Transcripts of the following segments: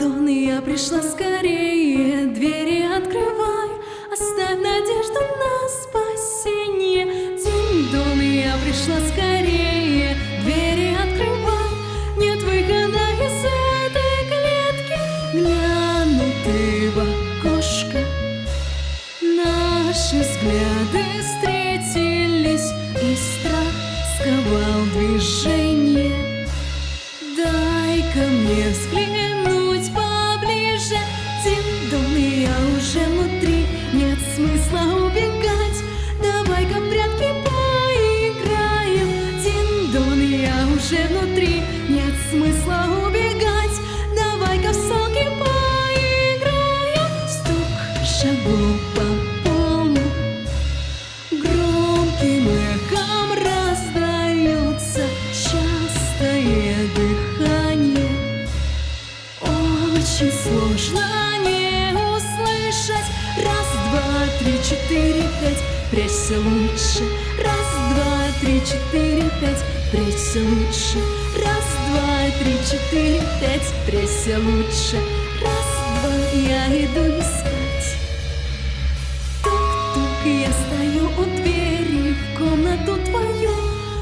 Дон, я пришла скорее, двери открывай, оставь надежду на спасение. Дин-дон, я пришла скорее, двери открывай, нет выхода из этой клетки. Глянутый в окошко, наши взгляды встретились, и страх сковал движение. Дай-ка мне взглянуть поближе. Дин-дон, я уже внутри, нет смысла убегать. Давай-ка в прятки поиграем. Дин-дон, я уже внутри, нет смысла убегать. Давай-ка в салки поиграем. Стук шагов по полу громким эхом раздается, частое дыхание. Очень сложно не услышать. Раз, два, три, четыре, пять, прячься лучше. Раз, два, три, четыре, пять, прячься лучше. Раз, два, три, четыре, пять, прячься лучше. Раз, два, я иду искать. Тук-тук, я стою у двери в комнату твою.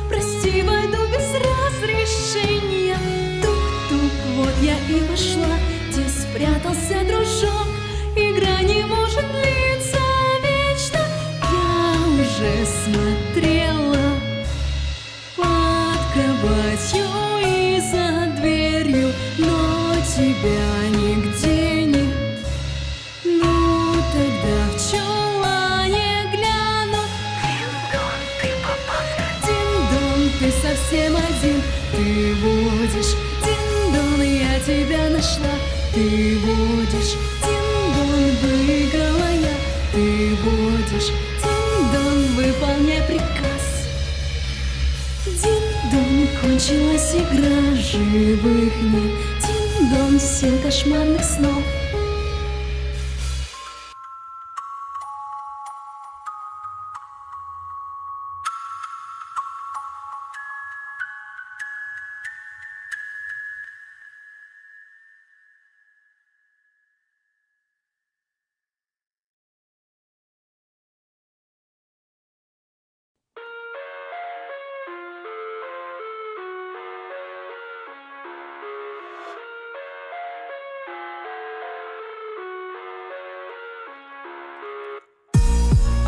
Прости, войду без разрешения. Тук-тук, вот я и вошла. Где спрятался дружок? Игра не может длиться вечно. Я уже смотрела под кроватью и за дверью, но тебя нигде нет. Ну тогда в чулане гляну. Дин-дон, ты попался. Дин-дон, ты совсем один. Ты водишь. Дин-дон, я тебя нашла. Ты водишь. Дин-дон, выиграла я. Ты водишь. Дин-дон, выполняй приказ. Дин-дон, кончилась игра, живых нет. Дин-дон, 7 кошмарных снов.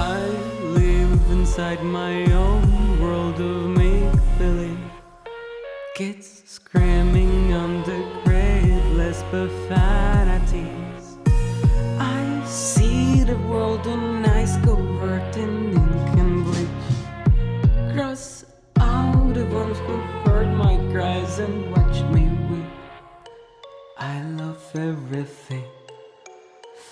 I live inside my own world of make-believe. Kids screaming on the graveless profanities. I see the world in ice covered in ink and bleach. Cross out the ones who heard my cries and watched me weep. I love everything.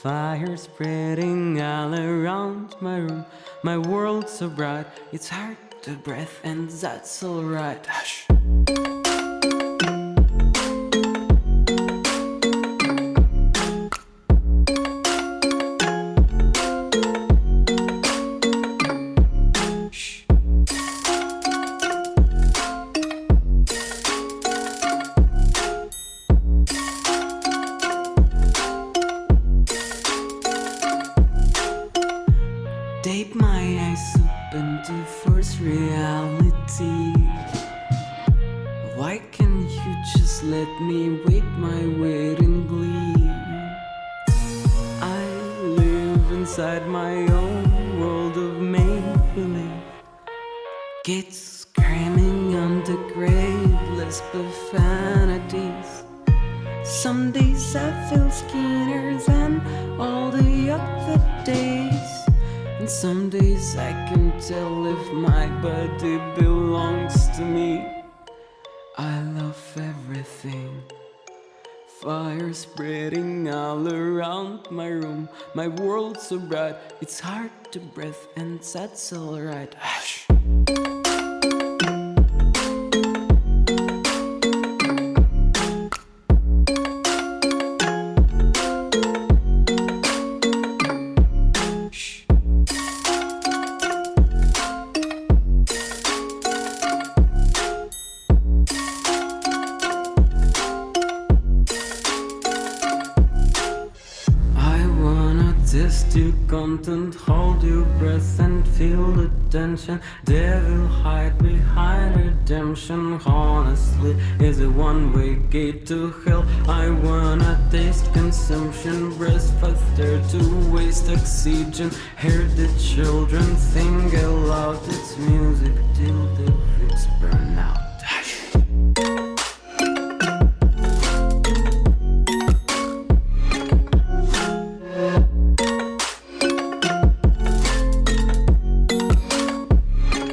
Fire spreading all around my room. My world so bright, it's hard to breathe, and that's alright. Hush. Shh. Tape my eyes open to force reality. Why can't you just let me wait my weight in glee? I live inside my own world of make-believe. Kids screaming on the graveless profanities. Some days I feel skinnier than all the other days. And some days I can tell if my body belongs to me. I love everything. Fire spreading all around my room. My world so bright, it's hard to breathe, and that's alright. Hush. Resist your content, hold your breath and feel the tension. Devil hide behind redemption. Honestly, is a one-way gate to hell. I wanna taste consumption, breath faster to waste oxygen. Hear the children sing aloud, it's music till the bricks burn out.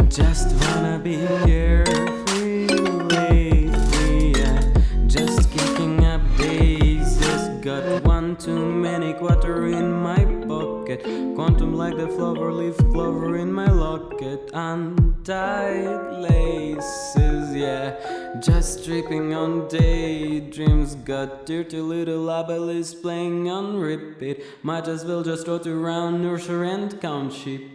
Just wanna be carefree lately, yeah. Just kicking up daisies. Got one too many quarter in my pocket. Quantum like the flower leaf clover in my locket. Untied laces, yeah. Just tripping on daydreams. Got dirty little abelis playing on repeat. Might as well just trot around, nurture and count sheep.